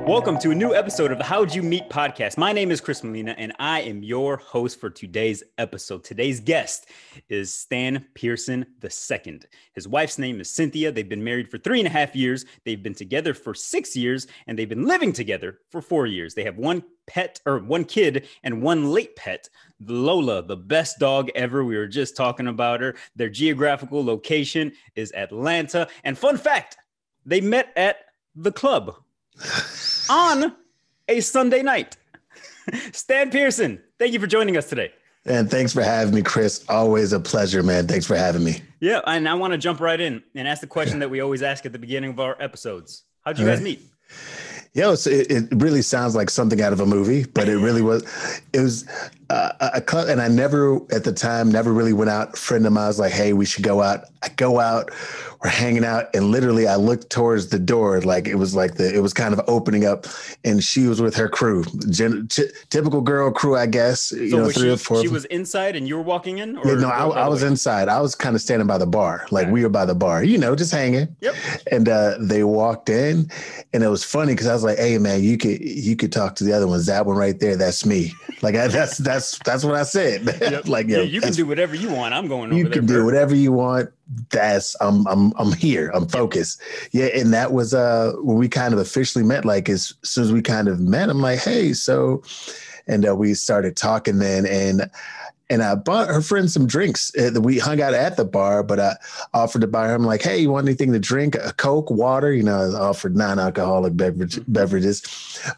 Welcome to a new episode of the How'd You Meet podcast. My name is Chris Molina, and I am your host for today's episode. Today's guest is Stan Pearson II. His wife's name is Cynthia. They've been married for 3.5 years. They've been together for 6 years, and they've been living together for 4 years. They have one kid and one late pet, Lola, the best dog ever. We were just talking about her. Their geographical location is Atlanta. And fun fact, they met at the club on a Sunday night. Stan Pearson, thank you for joining us today. And thanks for having me, Chris. Always a pleasure, man. Thanks for having me. Yeah, and I want to jump right in and ask the question that we always ask at the beginning of our episodes. How'd you guys meet? Yo, so it really sounds like something out of a movie, but it really was. It was a club, and I never, at the time, never really went out. A friend of mine was like, "Hey, we should go out." I go out, we're hanging out, and literally, I looked towards the door, like it was kind of opening up, and she was with her crew, typical girl crew, I guess. So 3 or 4. She was inside, and you were walking in. Or yeah, no, I was inside. I was kind of standing by the bar, like we were by the bar, just hanging. Yep. And they walked in, and it was funny because I was like, "Hey, man, you could talk to the other ones. That one right there, that's me." Like that's what I said. Yep. Like, yeah, you can do whatever you want. I'm going over there. You can do whatever you want. I'm here. I'm focused. Yeah, and that was when we kind of officially met. Like as soon as we kind of met, I'm like, "Hey, so," and we started talking then, and I bought her friend some drinks. We hung out at the bar, but I offered to buy her. I'm like, "Hey, you want anything to drink? A Coke, water?" I offered non-alcoholic beverages.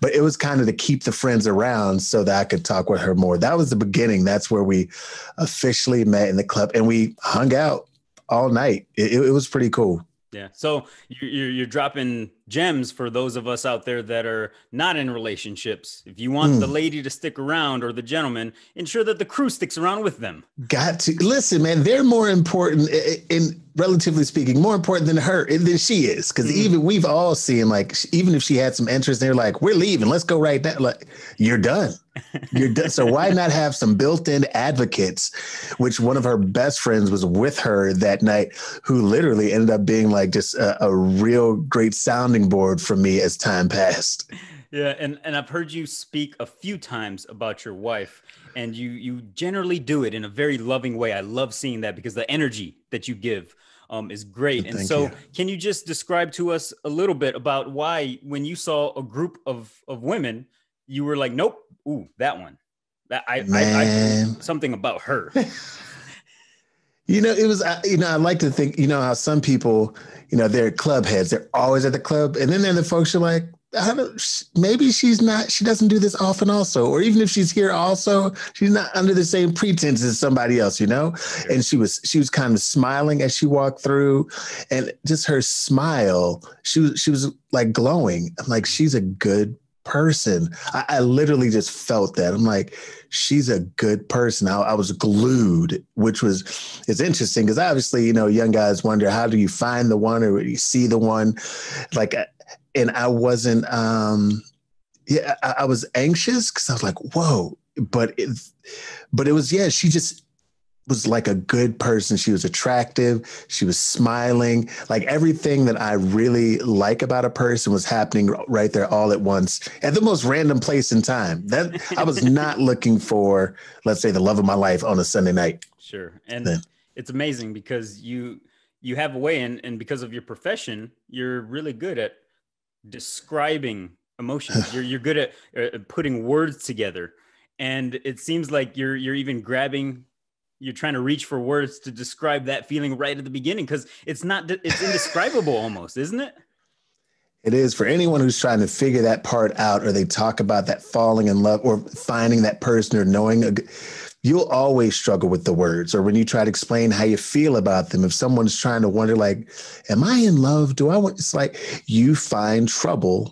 But it was kind of to keep the friends around so that I could talk with her more. That was the beginning. That's where we officially met in the club, and we hung out all night. It was pretty cool. Yeah. So you're dropping gems for those of us out there that are not in relationships. If you want the lady to stick around or the gentleman, ensure that the crew sticks around with them. Got to listen, man. They're more important, in relatively speaking, more important than she is. Because even we've all seen, like, even if she had some interest, they're like, "We're leaving. Let's go right now." Like, you're done. You're done. So why not have some built-in advocates? Which one of her best friends was with her that night, who literally ended up being like just a real great sounding board for me as time passed. Yeah, and I've heard you speak a few times about your wife, and you generally do it in a very loving way. I love seeing that because the energy that you give is great. And so can you just describe to us a little bit about why, when you saw a group of women, you were like, "Nope, ooh, that one. I something about her." It was, I like to think, how some people, they're club heads. They're always at the club. And then there are the folks who are like, maybe she doesn't do this often also. Or even if she's here also, she's not under the same pretense as somebody else, Sure. And she was kind of smiling as she walked through, and just her smile, she was like glowing. I'm like, she's a good person. I literally just felt that. I'm like, she's a good person. I was glued, it's interesting because obviously, young guys wonder, how do you find the one, or you see the one? Like, and I wasn't, I was anxious because I was like, whoa, but it was, she just was like a good person. She was attractive. She was smiling. Like everything that I really like about a person was happening right there all at once at the most random place and time. That I was not looking for, let's say, the love of my life on a Sunday night. Sure. And it's amazing because you have a way, and because of your profession, you're really good at describing emotions. You're good at putting words together. And it seems like you're even you're trying to reach for words to describe that feeling right at the beginning, because it's indescribable almost, isn't it? It is. For anyone who's trying to figure that part out, or they talk about that falling in love or finding that person or knowing, you'll always struggle with the words. Or when you try to explain how you feel about them, if someone's trying to wonder, like, am I in love? It's like you find trouble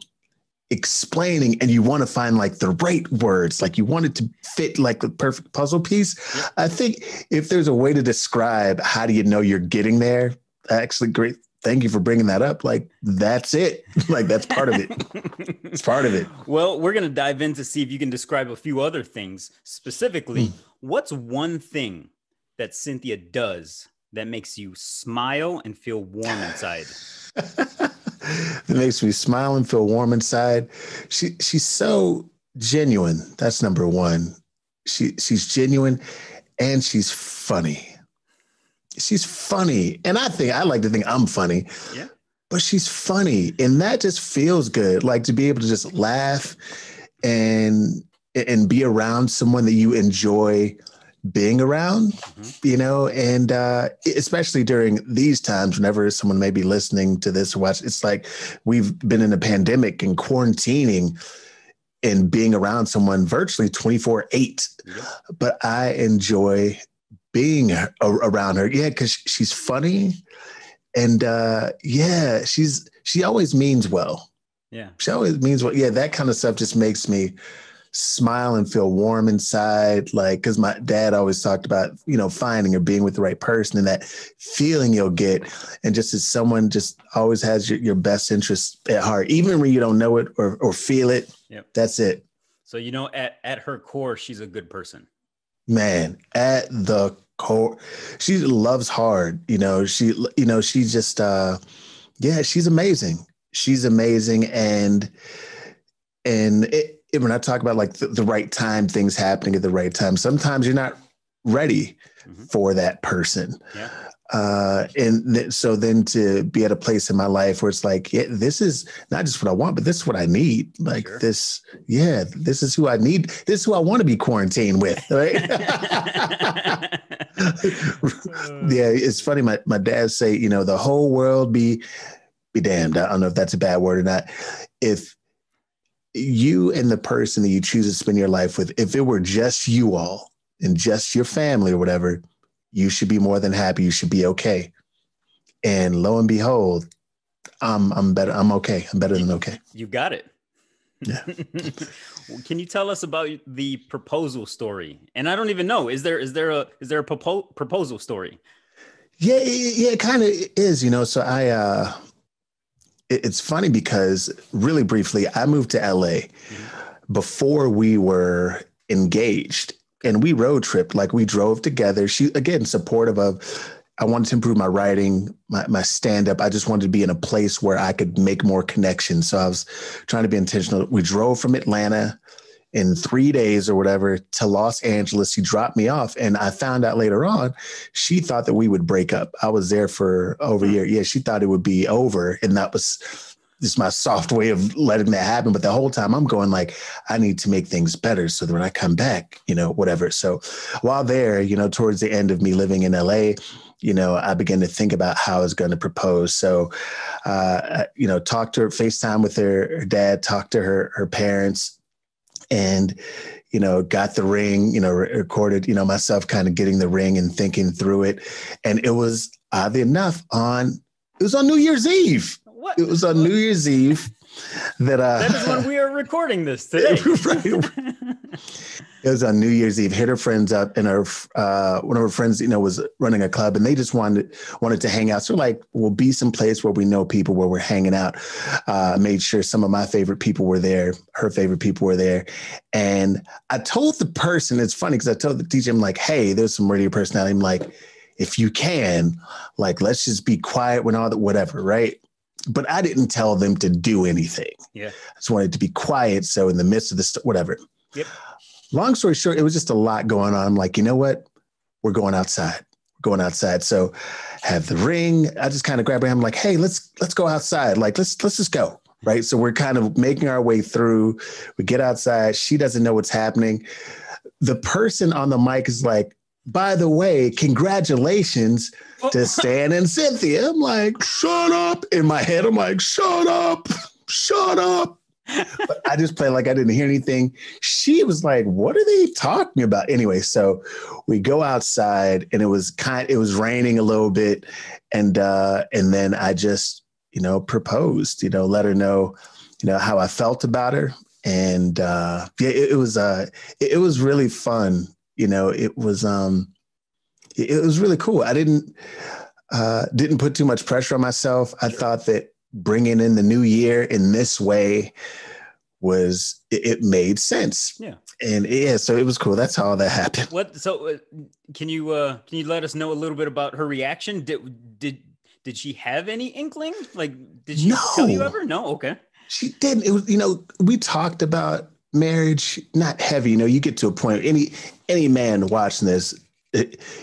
explaining, and you want to find like the right words, like you want it to fit like the perfect puzzle piece. Yeah. I think if there's a way to describe how do you know you're getting there, actually, great. Thank you for bringing that up. Like, that's it. Like, that's part of it. It's part of it. Well, we're going to dive in to see if you can describe a few other things. Specifically, what's one thing that Cynthia does that makes you smile and feel warm inside? It makes me smile and feel warm inside. She's so genuine. That's number one. She's genuine and she's funny. She's funny. And I like to think I'm funny. Yeah. But she's funny. And that just feels good. Like to be able to just laugh and be around someone that you enjoy being around, and especially during these times, whenever someone may be listening to this or watch, it's like we've been in a pandemic and quarantining and being around someone virtually 24/8. Yep. But I enjoy being around her. Yeah, because she's funny. And she always means well. Yeah. She always means well. Yeah, that kind of stuff just makes me smile and feel warm inside. Like, because my dad always talked about, finding or being with the right person and that feeling you'll get. And just as someone just always has your best interest at heart, even when you don't know it or feel it. Yep. That's it. So, at her core, she's a good person. Man, at the core, she loves hard. She just, she's amazing. She's amazing. And when I talk about like the right time, things happening at the right time, sometimes you're not ready for that person. Yeah. So then to be at a place in my life where it's like, yeah, this is not just what I want, but this is what I need. Like this is who I need. This is who I want to be quarantined with. Right. Yeah. It's funny. My dad say, the whole world be damned. I don't know if that's a bad word or not. If you and the person that you choose to spend your life with, if it were just you all and just your family or whatever, you should be more than happy. You should be okay. And lo and behold, I'm better. I'm okay. I'm better than okay. You got it. Yeah. Can you tell us about the proposal story? And I don't even know, is there a proposal story? Yeah, it kind of is, so it's funny because really briefly, I moved to LA before we were engaged. And we road tripped, like we drove together. She, again, supportive of, I wanted to improve my writing, my stand-up. I just wanted to be in a place where I could make more connections. So I was trying to be intentional. We drove from Atlanta in 3 days or whatever to Los Angeles. She dropped me off. And I found out later on, she thought that we would break up. I was there for over a year. Yeah, she thought it would be over. And that was just my soft way of letting that happen. But the whole time I'm going like, I need to make things better so that when I come back, whatever. So while there, towards the end of me living in LA, I began to think about how I was going to propose. So, talked to her, FaceTime with her dad, talked to her parents, and, got the ring, recorded, myself kind of getting the ring and thinking through it. And it was oddly enough on New Year's Eve. What? It was on New Year's Eve that is when we are recording this today. Right. It was on New Year's Eve. Hit her friends up, and one of her friends, was running a club, and they just wanted to hang out. So like, we'll be some place where we know people, where we're hanging out. Made sure some of my favorite people were there. Her favorite people were there, and I told the person. It's funny because I told the DJ, I'm like, hey, there's some radio personality. I'm like, if you can, like, let's just be quiet when all that, whatever, right? But I didn't tell them to do anything. Yeah. I just wanted to be quiet. So in the midst of this, whatever. Yep. Long story short, it was just a lot going on. I'm like, you know what? We're going outside. So have the ring. I just kind of grab her hand. I'm like, hey, let's go outside. Like, let's just go. Right. So we're kind of making our way through. We get outside. She doesn't know what's happening. The person on the mic is like, by the way, congratulations to Stan and Cynthia. I'm like, shut up. In my head, I'm like, shut up. But I just played like I didn't hear anything. She was like, what are they talking about? Anyway, so we go outside, and it was raining a little bit. And then I just, proposed, let her know, how I felt about her. And it was really fun. It was really cool. I didn't put too much pressure on myself. I thought that bringing in the new year in this way it made sense. Yeah. And yeah, so it was cool. That's how all that happened. So can you let us know a little bit about her reaction? Did she have any inkling? Like, did she tell you ever? No. Okay. She didn't. It was, we talked about marriage, not heavy. You get to a point, any man watching this,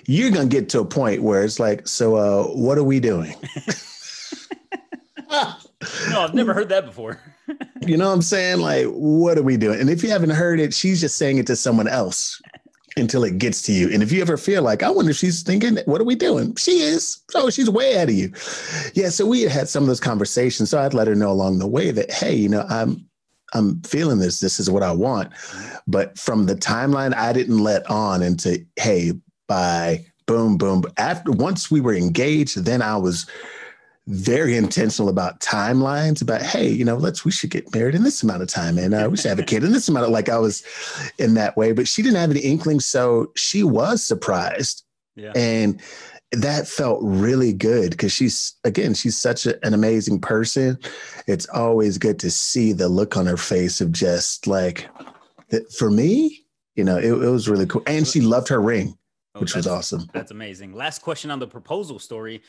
you're going to get to a point where it's like, so what are we doing? No, I've never heard that before. You know what I'm saying? Like, what are we doing? And if you haven't heard it, she's just saying it to someone else until it gets to you. And if you ever feel like, I wonder if she's thinking, what are we doing? She is. So she's way ahead of you. Yeah. So we had some of those conversations. So I'd let her know along the way that, hey, I'm feeling this. This is what I want. But from the timeline, I didn't let on into, hey, bye, boom, boom. Once we were engaged, then I was very intentional about timelines, about, hey, we should get married in this amount of time, and we should have a kid in this amount of, like, I was in that way, but she didn't have any inkling. So she was surprised. Yeah. And that felt really good because she's such an amazing person. It's always good to see the look on her face of just like, for me, it was really cool. And she loved her ring, which was awesome. That's amazing. Last question on the proposal story.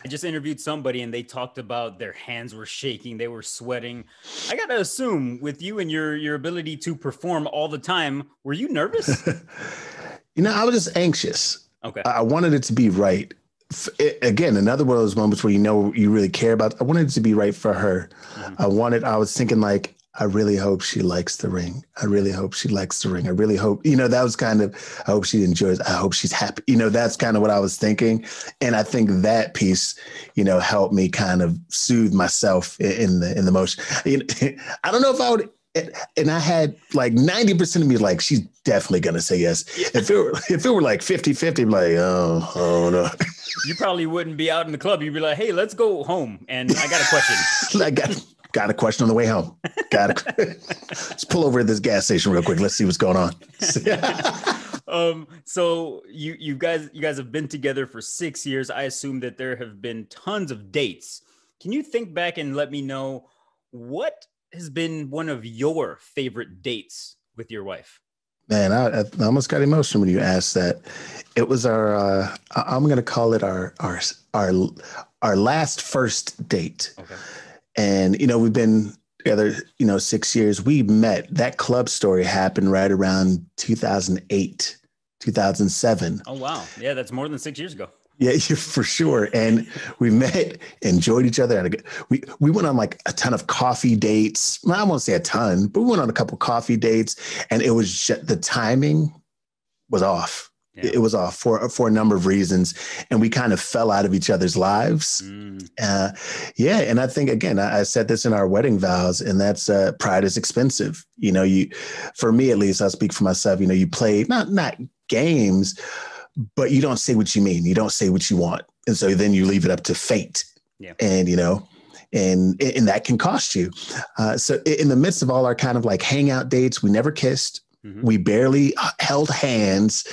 I just interviewed somebody and they talked about their hands were shaking. They were sweating. I got to assume with you and your ability to perform all the time, were you nervous? I was just anxious. Okay. I wanted it to be right. Again, another one of those moments where you really care about. I wanted it to be right for her. Mm-hmm. I was thinking like, I really hope she likes the ring. I really hope she likes the ring. I really hope, that was kind of, I hope she enjoys. I hope she's happy. That's kind of what I was thinking. And I think that piece, helped me kind of soothe myself in the motion. I don't know if I would. And I had like 90% of me like, she's definitely going to say yes. If it were like 50-50, like, oh no. You probably wouldn't be out in the club. You'd be like, hey, let's go home. And I got a question. Got a question on the way home. Let's pull over at this gas station real quick. Let's see what's going on. So you guys have been together for 6 years. I assume that there have been tons of dates. Can you think back and let me know what has been one of your favorite dates with your wife? Man, I almost got emotional when you asked that. It was our, I'm going to call it our last first date. Okay. And, we've been together, 6 years. We met, that club story happened right around 2008, 2007. Oh, wow. Yeah, that's more than 6 years ago. Yeah, for sure. And we met, enjoyed each other. We went on like a ton of coffee dates. Well, I won't say a ton, but we went on a couple of coffee dates, and it was just, the timing was off. Yeah. It was off for a number of reasons, and we kind of fell out of each other's lives. Yeah, and I think, again, I said this in our wedding vows, and that's pride is expensive. For me at least, I'll speak for myself. You play not games, but you don't say what you mean. You don't say what you want, and so then you leave it up to fate. Yeah, and and that can cost you. So in the midst of all our kind of like hangout dates, we never kissed. Mm-hmm. We barely held hands,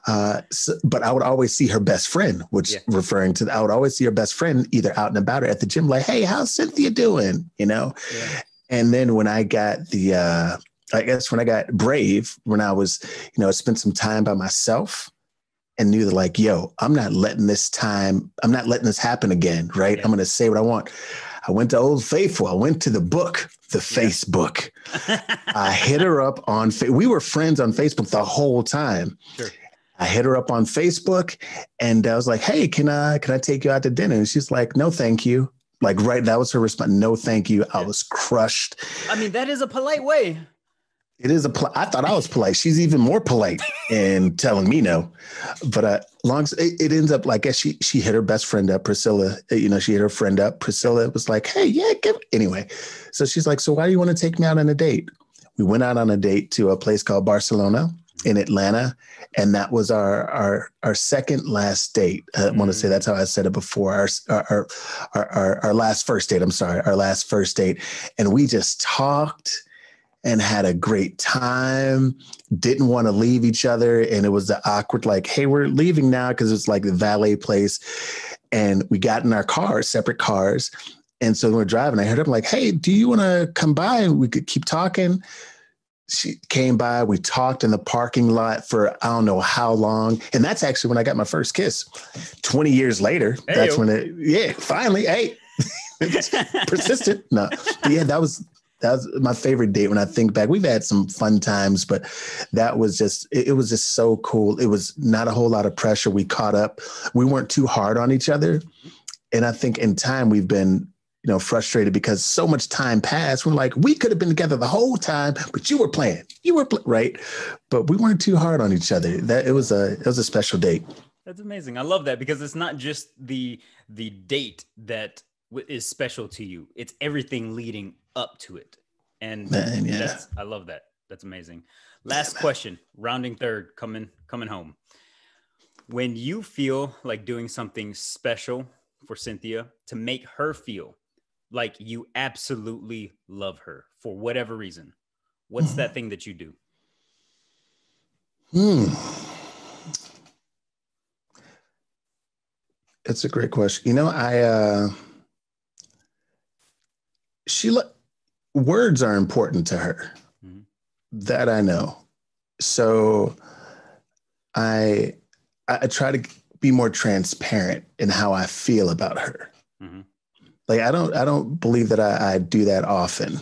but I would always see her best friend, referring to, I would always see her best friend either out and about or at the gym, like, hey, how's Cynthia doing? Yeah. And then when I got when I got brave, when I was, spent some time by myself and knew that like, yo, I'm not letting this happen again. Right. Yeah. I'm going to say what I want. I went to Old Faithful. I went to the Facebook. I hit her up on, we were friends on Facebook the whole time. Sure. I hit her up on Facebook and I was like, hey, can I take you out to dinner? And she's like, no, thank you. Like, right. That was her response. No, thank you. I was crushed. I mean, that is a polite way. It is I thought I was polite. She's even more polite in telling me no. But it ends up like, as she hit her best friend up, Priscilla. She hit her friend up. Priscilla was like, hey, yeah, anyway. So she's like, so why do you want to take me out on a date? We went out on a date to a place called Barcelona in Atlanta, and that was our second last date. I want to say that's how I said it before. Our last first date. I'm sorry, our last first date, and we just talked and had a great time, didn't want to leave each other. And it was the awkward, like, hey, we're leaving now, because it's like the valet place. And we got in our cars, separate cars. And so when we're driving, I heard him like, hey, do you want to come by and we could keep talking? She came by, we talked in the parking lot for I don't know how long. And that's actually when I got my first kiss. 20 years later, that's when finally, hey, it's persistent. No, but yeah, that was my favorite date when I think back. We've had some fun times, but that was just, it was just so cool. It was not a whole lot of pressure. We caught up. We weren't too hard on each other. And I think in time we've been, frustrated because so much time passed. We're like, we could have been together the whole time, but you were playing, right. But we weren't too hard on each other. It was a special date. That's amazing. I love that because it's not just the date that is special to you. It's everything leading up to it. And I love that. That's amazing. Last question, rounding third, coming home. When you feel like doing something special for Cynthia to make her feel like you absolutely love her for whatever reason, what's that thing that you do? It's a great question. Words are important to her. Mm-hmm. That I know. So I try to be more transparent in how I feel about her. Mm-hmm. Like, I don't believe that I do that often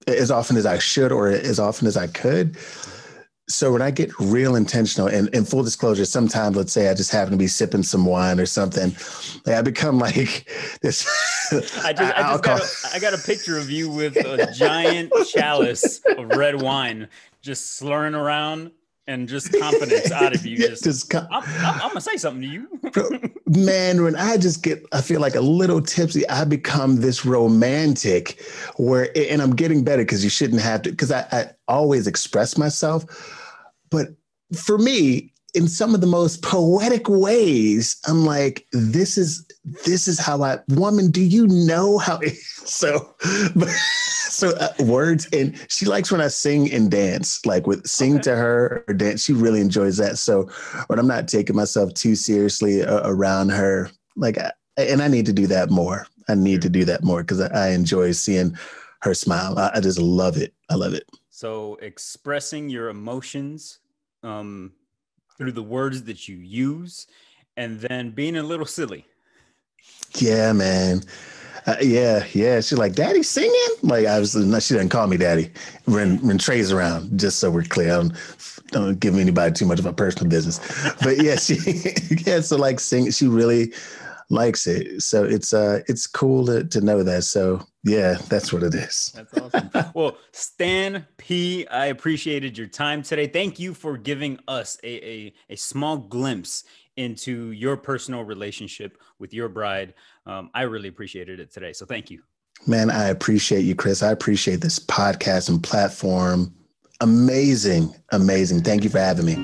as I should, or as often as I could. So when I get real intentional and in full disclosure, sometimes let's say I just happen to be sipping some wine or something, like I become like this. I got a picture of you with a giant chalice of red wine, just slurring around and just confidence out of you. I'm gonna say something to you. Man, when I feel like a little tipsy, I become this romantic and I'm getting better because you shouldn't have to, because I always express myself. But for me, in some of the most poetic ways, I'm like, this is how woman, do you know how? So words, and she likes when I sing and dance, like sing to her or dance. She really enjoys that. So when I'm not taking myself too seriously around her, and I need to do that more. I need to do that more because I enjoy seeing her smile. I just love it. I love it. So expressing your emotions through the words that you use, and then being a little silly. Yeah, man. Yeah. She's like, Daddy singing? Like, obviously, no, she doesn't call me Daddy when Trey's around, just so we're clear. I don't give anybody too much of my personal business. But yeah, so like sing, she really likes it. So it's cool to know that. So yeah, that's what it is. That's awesome. Well, Stan P, I appreciated your time today. Thank you for giving us a small glimpse into your personal relationship with your bride. I really appreciated it today. So thank you. Man, I appreciate you, Chris. I appreciate this podcast and platform. Amazing. Thank you for having me.